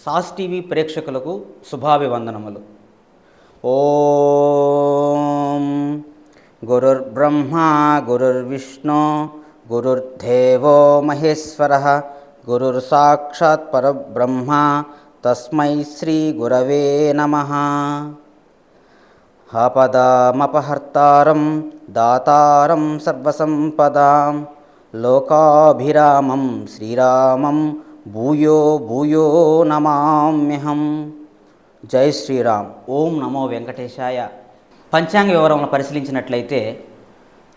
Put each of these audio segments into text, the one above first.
Sauce TV ప్రేక్షకులకు శుభాభివందనములు. ఓం గురుర్బ్రహ్మా గురుర్విష్ణు గురుర్దేవో మహేశ్వరః గురుర్ సాక్షాత్ పరబ్రహ్మ తస్మై శ్రీ గురవే నమః. ఆపదామపహర్తారం దాతారం సర్వసంపదాం లోకాభిరామం శ్రీరామం భూయో భూయో నమామ్యహం. జై శ్రీరామ్. ఓం నమో వెంకటేశాయ. పంచాంగ వివరములను పరిశీలించినట్లయితే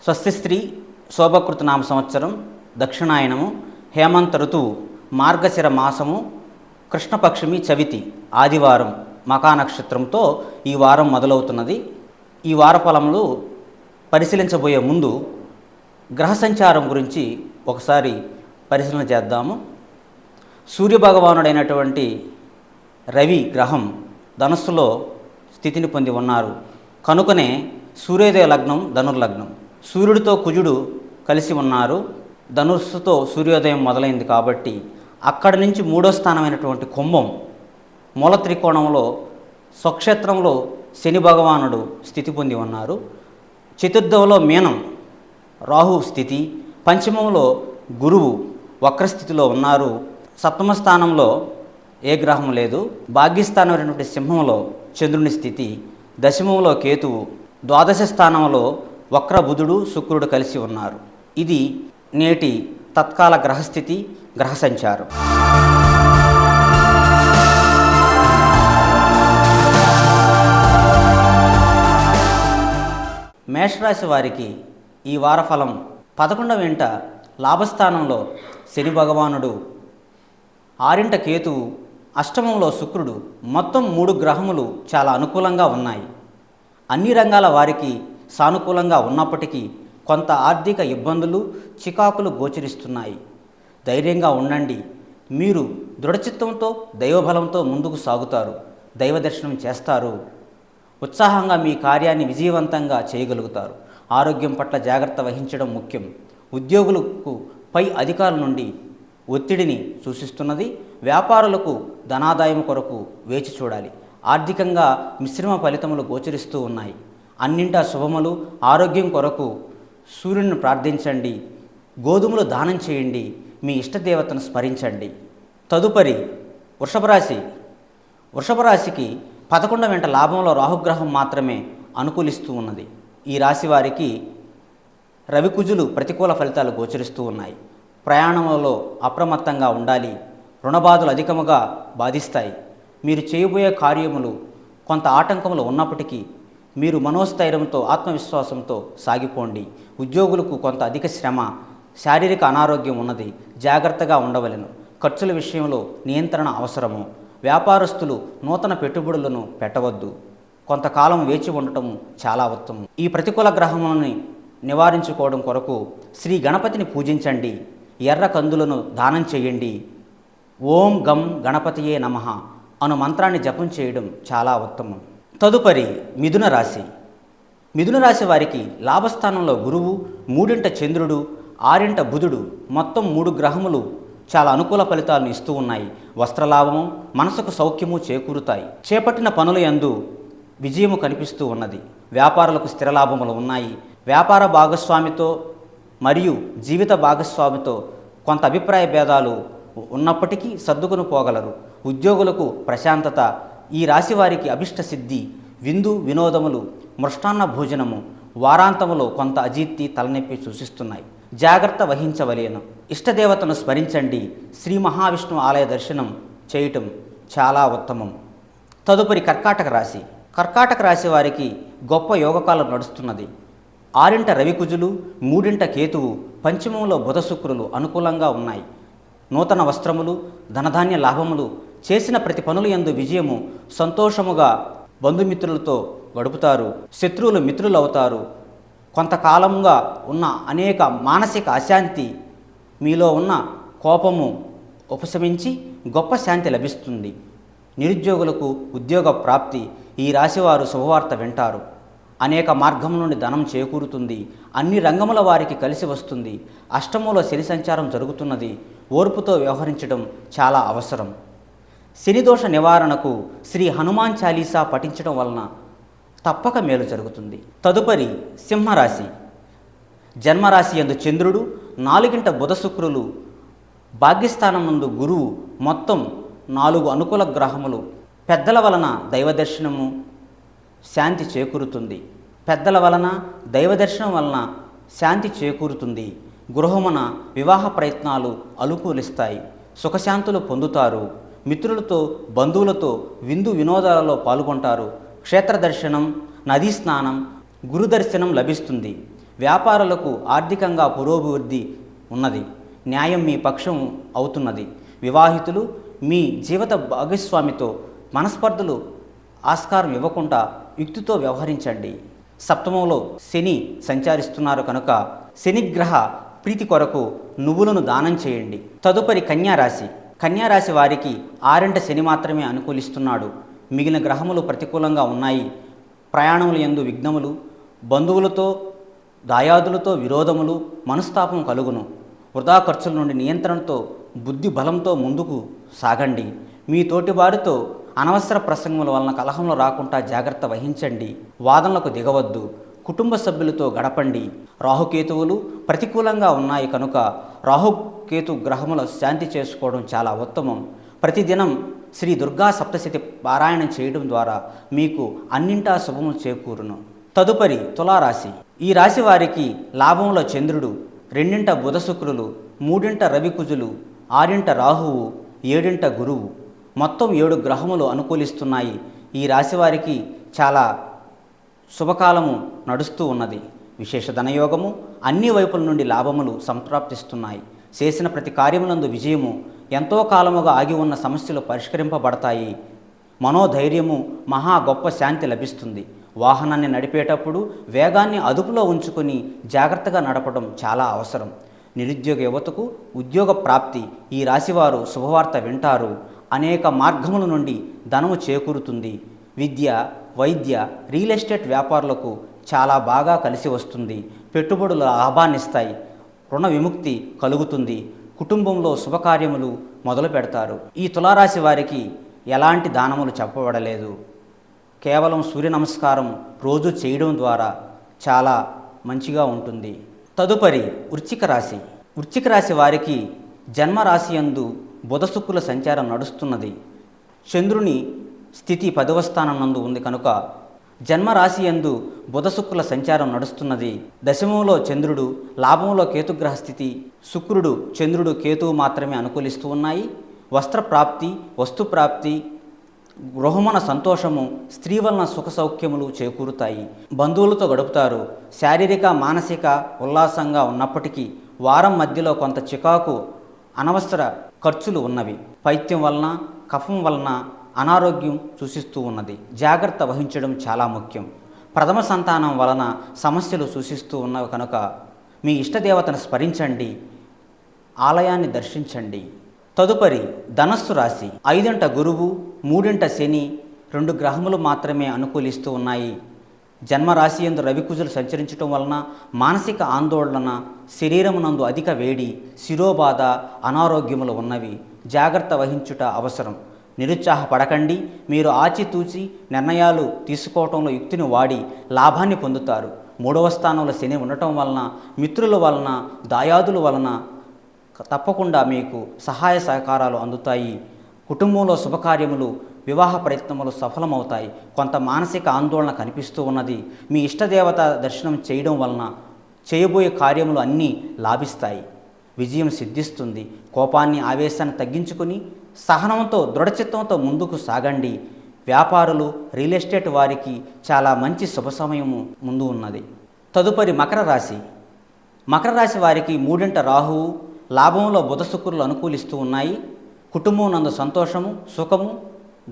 స్వస్తిస్త్రీ శోభకృత నామ సంవత్సరం దక్షిణాయనము హేమంత ఋతువు మార్గశిర మాసము కృష్ణపక్షమి చవితి ఆదివారం మకా నక్షత్రంతో ఈ వారం మొదలవుతున్నది. ఈ వార ఫలములు పరిశీలించబోయే ముందు గ్రహ సంచారం గురించి ఒకసారి పరిశీలన చేద్దాము. సూర్యభగవానుడైనటువంటి రవి గ్రహం ధనుస్సులో స్థితిని పొంది ఉన్నారు. కనుకనే సూర్యోదయ లగ్నం ధనుర్లగ్నం. సూర్యుడితో కుజుడు కలిసి ఉన్నారు. ధనుస్సుతో సూర్యోదయం మొదలైంది కాబట్టి అక్కడి నుంచి మూడో స్థానమైనటువంటి కుంభం మూల త్రికోణంలో స్వక్షేత్రంలో శని భగవానుడు స్థితి పొంది ఉన్నారు. చతుర్థంలో మీనం రాహు స్థితి, పంచమంలో గురువు వక్రస్థితిలో ఉన్నారు. సప్తమ స్థానంలో ఏ గ్రహం లేదు. భాగ్యస్థానమైనటువంటి సింహంలో చంద్రుని స్థితి, దశమంలో కేతువు, ద్వాదశ స్థానంలో వక్ర బుధుడు శుక్రుడు కలిసి ఉన్నారు. ఇది నేటి తత్కాల గ్రహస్థితి, గ్రహ సంచారం. మేషరాశి వారికి ఈ వారఫలం 11వ ఇంట లాభస్థానంలో శని భగవానుడు, 6వ కేతువు, అష్టమంలో శుక్రుడు, మొత్తం 3 గ్రహములు చాలా అనుకూలంగా ఉన్నాయి. అన్ని రంగాల వారికి సానుకూలంగా ఉన్నప్పటికీ కొంత ఆర్థిక ఇబ్బందులు, చికాకులు గోచరిస్తున్నాయి. ధైర్యంగా ఉండండి. మీరు దృఢచిత్తంతో దైవబలంతో ముందుకు సాగుతారు. దైవ దర్శనం చేస్తారు. ఉత్సాహంగా మీ కార్యాన్ని విజయవంతంగా చేయగలుగుతారు. ఆరోగ్యం పట్ల జాగ్రత్త వహించడం ముఖ్యం. ఉద్యోగులకు పై అధికారుల నుండి ఒత్తిడిని సూచిస్తున్నది. వ్యాపారులకు ధనాదాయం కొరకు వేచి చూడాలి. ఆర్థికంగా మిశ్రమ ఫలితములు గోచరిస్తూ ఉన్నాయి. అన్నింటా శుభములు. ఆరోగ్యం కొరకు సూర్యుని ప్రార్థించండి. గోధుమలు దానం చేయండి. మీ ఇష్టదేవతను స్మరించండి. తదుపరి వృషభరాశి. వృషభరాశికి 11వ ఇంట లాభంలో రాహుగ్రహం మాత్రమే అనుకూలిస్తూ ఉన్నది. ఈ రాశి వారికి రవికుజులు ప్రతికూల ఫలితాలు గోచరిస్తూ ఉన్నాయి. ప్రయాణంలో అప్రమత్తంగా ఉండాలి. రుణబాధలు అధికముగా బాధిస్తాయి. మీరు చేయబోయే కార్యములు కొంత ఆటంకములు ఉన్నప్పటికీ మీరు మనోస్థైర్యంతో ఆత్మవిశ్వాసంతో సాగిపోండి. ఉద్యోగులకు కొంత అధిక శ్రమ, శారీరక అనారోగ్యం ఉన్నది. జాగ్రత్తగా ఉండవలెను. ఖర్చుల విషయంలో నియంత్రణ అవసరము. వ్యాపారస్తులు నూతన పెట్టుబడులను పెట్టవద్దు. కొంతకాలం వేచి ఉండటం చాలా ఉత్తమం. ఈ ప్రతికూల గ్రహములని నివారించుకోవడం కొరకు శ్రీ గణపతిని పూజించండి. ఎర్ర కందులను దానం చేయండి. ఓం గం గణపతియే నమః అను మంత్రాన్ని జపం చేయడం చాలా ఉత్తమం. తదుపరి మిథున రాశి. మిథున రాశి వారికి లాభస్థానంలో గురువు, 3వ చంద్రుడు, 6వ బుధుడు, మొత్తం 3 గ్రహములు చాలా అనుకూల ఫలితాలను ఇస్తూ ఉన్నాయి. వస్త్రలాభము, మనసుకు సౌఖ్యము చేకూరుతాయి. చేపట్టిన పనుల యందు విజయము కనిపిస్తూ ఉన్నది. వ్యాపారులకు స్థిర లాభములు ఉన్నాయి. వ్యాపార భాగస్వామితో మరియు జీవిత భాగస్వామితో కొంత అభిప్రాయ భేదాలు ఉన్నప్పటికీ సర్దుకుని పోగలరు. ఉద్యోగులకు ప్రశాంతత. ఈ రాశి వారికి అభిష్ట సిద్ధి, విందు వినోదములు, మృష్టాన్న భోజనము, వారాంతములో కొంత అజీర్తి, తలనొప్పి సూచిస్తున్నాయి. జాగ్రత్త వహించవలేను. ఇష్టదేవతను స్మరించండి. శ్రీ మహావిష్ణువు ఆలయ దర్శనం చేయటం చాలా ఉత్తమం. తదుపరి కర్కాటక రాశి. కర్కాటక రాశి వారికి గొప్ప యోగకాలం నడుస్తున్నది. 6వ రవికుజులు, 3వ కేతువు, పంచమంలో బుధ శుక్రులు అనుకూలంగా ఉన్నాయి. నూతన వస్త్రములు, ధనధాన్య లాభములు, చేసిన ప్రతి పనుల యందు విజయము, సంతోషముగా బంధుమిత్రులతో గడుపుతారు. శత్రువులు మిత్రులు అవుతారు. కొంతకాలంగా ఉన్న అనేక మానసిక అశాంతి, మీలో ఉన్న కోపము ఉపశమించి గొప్ప శాంతి లభిస్తుంది. నిరుద్యోగులకు ఉద్యోగ ప్రాప్తి. ఈ రాశివారు శుభవార్త వింటారు. అనేక మార్గం నుండి ధనం చేకూరుతుంది. అన్ని రంగముల వారికి కలిసి వస్తుంది. అష్టమంలో శని సంచారం జరుగుతున్నది. ఓర్పుతో వ్యవహరించడం చాలా అవసరం. శనిదోష నివారణకు శ్రీ హనుమాన్ చాలీసా పఠించడం వలన తప్పక మేలు జరుగుతుంది. తదుపరి సింహరాశి. జన్మరాశి యందు చంద్రుడు, 4 బుధ శుక్రులు, భాగ్యస్థానం నందు గురువు, మొత్తం 4 అనుకూల గ్రహములు. పెద్దల వలన దైవ దర్శనము, శాంతి చేకూరుతుంది. పెద్దల వలన దైవ దర్శనం వలన శాంతి చేకూరుతుంది. గృహమున వివాహ ప్రయత్నాలు అనుకూలిస్తాయి. సుఖశాంతులు పొందుతారు. మిత్రులతో, బంధువులతో విందు వినోదాలలో పాల్గొంటారు. క్షేత్ర దర్శనం, నదీ స్నానం, గురు దర్శనం లభిస్తుంది. వ్యాపారులకు ఆర్థికంగా పురోభివృద్ధి ఉన్నది. న్యాయం మీ పక్షం అవుతున్నది. వివాహితులు మీ జీవిత భాగస్వామితో మనస్పర్ధలు ఆస్కారం ఇవ్వకుండా యుక్తితో వ్యవహరించండి. సప్తమంలో శని సంచరిస్తున్నారు కనుక శనిగ్రహ ప్రీతి కొరకు నువ్వులను దానం చేయండి. తదుపరి కన్యారాశి. కన్యారాశి వారికి 6 శని మాత్రమే అనుకూలిస్తున్నాడు. మిగిలిన గ్రహములు ప్రతికూలంగా ఉన్నాయి. ప్రయాణముల యందు విఘ్నములు, బంధువులతో దాయాదులతో విరోధములు, మనస్తాపం కలుగును. వృధా ఖర్చుల నుండి నియంత్రణతో, బుద్ధి బలంతో ముందుకు సాగండి. మీ తోటి వారితో అనవసర ప్రసంగముల వలన కలహంలో రాకుండా జాగ్రత్త వహించండి. వాదనలకు దిగవద్దు. కుటుంబ సభ్యులతో గడపండి. రాహుకేతువులు ప్రతికూలంగా ఉన్నాయి కనుక రాహుకేతు గ్రహముల శాంతి చేసుకోవడం చాలా ఉత్తమం. ప్రతిదినం శ్రీ దుర్గా సప్తశతి పారాయణం చేయడం ద్వారా మీకు అన్నింటా శుభములు చేకూరును. తదుపరి తులారాశి. ఈ రాశి వారికి లాభంలో చంద్రుడు, 2 బుధ శుక్రులు, 3 రవి కుజులు, 6 రాహువు, 7 గురువు, మొత్తం 7 గ్రహములు అనుకూలిస్తున్నాయి. ఈ రాశి వారికి చాలా శుభకాలము నడుస్తూ ఉన్నది. విశేష ధనయోగము, అన్ని వైపుల నుండి లాభములు సంప్రాప్తిస్తున్నాయి. చేసిన ప్రతి కార్యములందు విజయము, ఎంతో కాలముగా ఆగి ఉన్న సమస్యలు పరిష్కరింపబడతాయి. మనోధైర్యము, మహా గొప్ప శాంతి లభిస్తుంది. వాహనాన్ని నడిపేటప్పుడు వేగాన్ని అదుపులో ఉంచుకొని జాగ్రత్తగా నడపడం చాలా అవసరం. నిరుద్యోగ యువతకు ఉద్యోగ ప్రాప్తి. ఈ రాశివారు శుభవార్త వింటారు. అనేక మార్గముల నుండి ధనము చేకూరుతుంది. విద్య, వైద్య, రియల్ ఎస్టేట్ వ్యాపారులకు చాలా బాగా కలిసి వస్తుంది. పెట్టుబడుల లాభాన్నిస్తాయి. రుణ విముక్తి కలుగుతుంది. కుటుంబంలో శుభకార్యములు మొదలు పెడతారు. ఈ తులారాశి వారికి ఎలాంటి దానములు చెప్పబడలేదు. కేవలం సూర్య నమస్కారం రోజు చేయడం ద్వారా చాలా మంచిగా ఉంటుంది. తదుపరి వృశ్చిక రాశి. వృశ్చిక రాశి వారికి జన్మరాశి యందు బుధ శుక్రుల సంచారం నడుస్తున్నది. చంద్రుని స్థితి 10వ స్థానం నందు ఉంది కనుక జన్మరాశి యందు బుధ శుక్రుల సంచారం నడుస్తున్నది. దశమంలో చంద్రుడు, లాభంలో కేతుగ్రహ స్థితి. శుక్రుడు, చంద్రుడు, కేతువు మాత్రమే అనుకూలిస్తూ ఉన్నాయి. వస్త్రప్రాప్తి, వస్తుప్రాప్తి, గృహమున సంతోషము, స్త్రీ వలన సుఖ సౌఖ్యములు చేకూరుతాయి. బంధువులతో గడుపుతారు. శారీరక, మానసిక ఉల్లాసంగా ఉన్నప్పటికీ వారం మధ్యలో కొంత చికాకు, అనవసర ఖర్చులు ఉన్నవి. పైత్యం వలన, కఫం వలన అనారోగ్యం సూచిస్తూ ఉన్నది. జాగ్రత్త వహించడం చాలా ముఖ్యం. ప్రథమ సంతానం వలన సమస్యలు సూచిస్తూ ఉన్నవి కనుక మీ ఇష్టదేవతను స్మరించండి. ఆలయాన్ని దర్శించండి. తదుపరి ధనస్సు రాశి. 5 గురువు, 3 శని, 2 గ్రహములు మాత్రమే అనుకూలిస్తూ ఉన్నాయి. జన్మరాశి యందు రవికుజులు సంచరించడం వలన మానసిక ఆందోళన, శరీరమునందు అధిక వేడి, శిరోబాధ, అనారోగ్యములు ఉన్నవి. జాగ్రత్త వహించుట అవసరం. నిరుత్సాహపడకండి. మీరు ఆచితూచి నిర్ణయాలు తీసుకోవటంలో యుక్తిని వాడి లాభాన్ని పొందుతారు. 3వ స్థానంలో శని ఉండటం వలన మిత్రుల వలన, దాయాదుల వలన తప్పకుండా మీకు సహాయ సహకారాలు అందుతాయి. కుటుంబంలో శుభకార్యములు, వివాహ ప్రయత్నములు సఫలమవుతాయి. కొంత మానసిక ఆందోళన కనిపిస్తూ ఉన్నది. మీ ఇష్టదేవత దర్శనం చేయడం వలన చేయబోయే కార్యములు అన్నీ లాభిస్తాయి. విజయం సిద్ధిస్తుంది. కోపాన్ని, ఆవేశాన్ని తగ్గించుకొని సహనంతో, దృఢచిత్తంతో ముందుకు సాగండి. వ్యాపారులు, రియల్ ఎస్టేట్ వారికి చాలా మంచి శుభ సమయము ముందు ఉన్నది. తదుపరి మకర రాశి. మకర రాశి వారికి 3 రాహువు, లాభంలో బుధ శుక్రులు అనుకూలిస్తూ ఉన్నాయి. కుటుంబం నందు సంతోషము, సుఖము,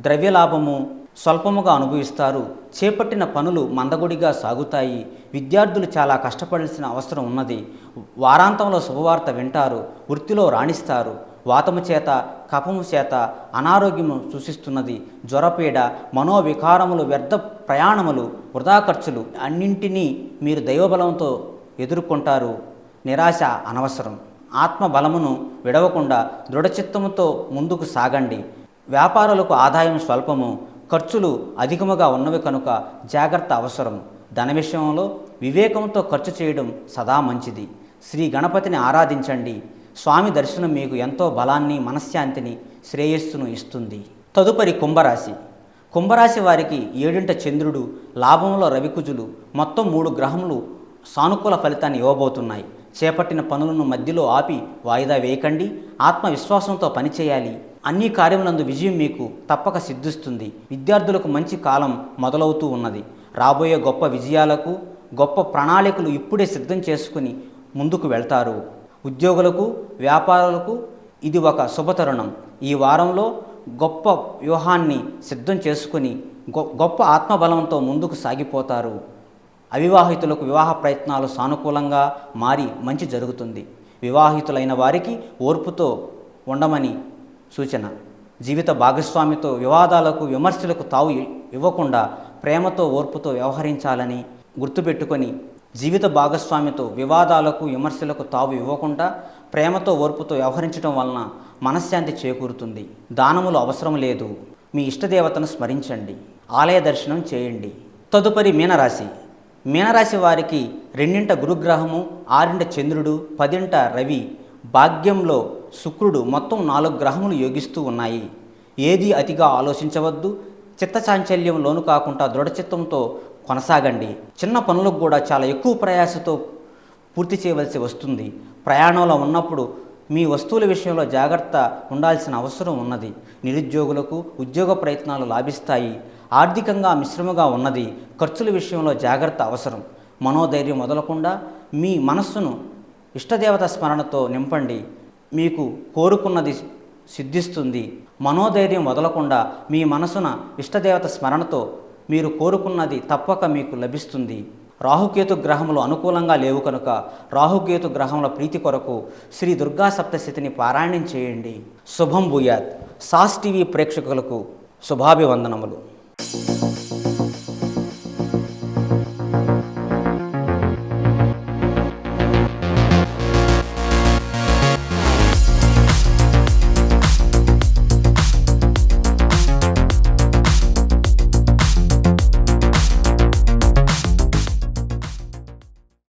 ద్రవ్యలాభము స్వల్పముగా అనుభవిస్తారు. చేపట్టిన పనులు మందగుడిగా సాగుతాయి. విద్యార్థులు చాలా కష్టపడాల్సిన అవసరం ఉన్నది. వారాంతంలో శుభవార్త వింటారు. వృత్తిలో రాణిస్తారు. వాతము చేత, కఫము చేత అనారోగ్యము సూచిస్తున్నది. జ్వరపీడ, మనోవికారములు, వ్యర్థ ప్రయాణములు, వృధా ఖర్చులు అన్నింటినీ మీరు దైవబలంతో ఎదుర్కొంటారు. నిరాశ అనవసరం. ఆత్మబలమును విడవకుండా దృఢచిత్తముతో ముందుకు సాగండి. వ్యాపారులకు ఆదాయం స్వల్పము, ఖర్చులు అధికముగా ఉన్నవి కనుక జాగ్రత్త అవసరం. ధన విషయంలో వివేకంతో ఖర్చు చేయడం సదా మంచిది. శ్రీ గణపతిని ఆరాధించండి. స్వామి దర్శనం మీకు ఎంతో బలాన్ని, మనశ్శాంతిని, శ్రేయస్సును ఇస్తుంది. తదుపరి కుంభరాశి. కుంభరాశి వారికి ఏడింట చంద్రుడు, లాభంలో రవికుజులు, మొత్తం 3 గ్రహములు సానుకూల ఫలితాన్ని ఇవ్వబోతున్నాయి. చేపట్టిన పనులను మధ్యలో ఆపి వాయిదా వేయకండి. ఆత్మవిశ్వాసంతో పనిచేయాలి. అన్ని కార్యములందు విజయం మీకు తప్పక సిద్ధిస్తుంది. విద్యార్థులకు మంచి కాలం మొదలవుతూ ఉన్నది. రాబోయే గొప్ప విజయాలకు, గొప్ప ప్రణాళికలు ఇప్పుడే సిద్ధం చేసుకుని ముందుకు వెళ్తారు. ఉద్యోగులకు, వ్యాపారులకు ఇది ఒక శుభతరుణం. ఈ వారంలో గొప్ప వ్యూహాన్ని సిద్ధం చేసుకుని గొప్ప ఆత్మబలంతో ముందుకు సాగిపోతారు. అవివాహితులకు వివాహ ప్రయత్నాలు సానుకూలంగా మారి మంచి జరుగుతుంది. వివాహితులైన వారికి ఓర్పుతో ఉండమని సూచన. జీవిత భాగస్వామితో వివాదాలకు, విమర్శలకు తావు ఇవ్వకుండా ప్రేమతో, ఓర్పుతో వ్యవహరించాలని గుర్తుపెట్టుకొని జీవిత భాగస్వామితో వివాదాలకు, విమర్శలకు తావు ఇవ్వకుండా ప్రేమతో, ఓర్పుతో వ్యవహరించడం వలన మనశ్శాంతి చేకూరుతుంది. దానములు అవసరం లేదు. మీ ఇష్టదేవతను స్మరించండి. ఆలయ దర్శనం చేయండి. తదుపరి మీనరాశి. మీనరాశి వారికి 2 గురుగ్రహము, 6 చంద్రుడు, 10 రవి, భాగ్యంలో శుక్రుడు, మొత్తం 4 గ్రహములు యోగిస్తూ ఉన్నాయి. ఏది అతిగా ఆలోచించవద్దు. చిత్తచాంచల్యం లోను కాకుండా దృఢచిత్తంతో కొనసాగండి. చిన్న పనులకు కూడా చాలా ఎక్కువ ప్రయాసతో పూర్తి చేయవలసి వస్తుంది. ప్రయాణంలో ఉన్నప్పుడు మీ వస్తువుల విషయంలో జాగ్రత్త ఉండాల్సిన అవసరం ఉన్నది. నిరుద్యోగులకు ఉద్యోగ ప్రయత్నాలు లాభిస్తాయి. ఆర్థికంగా మిశ్రమగా ఉన్నది. ఖర్చుల విషయంలో జాగ్రత్త అవసరం. మనోధైర్యం వదలకుండా మీ మనస్సును ఇష్టదేవత స్మరణతో నింపండి. మీకు కోరుకున్నది సిద్ధిస్తుంది. మనోధైర్యం వదలకుండా మీ మనసున ఇష్టదేవత స్మరణతో మీరు కోరుకున్నది తప్పక మీకు లభిస్తుంది. రాహుకేతు గ్రహములు అనుకూలంగా లేవు కనుక రాహుకేతు గ్రహముల ప్రీతి కొరకు శ్రీ దుర్గా సప్తశతిని పారాయణం చేయండి. శుభం భూయాత్. సాస్ టీవీ ప్రేక్షకులకు శుభాభివందనములు.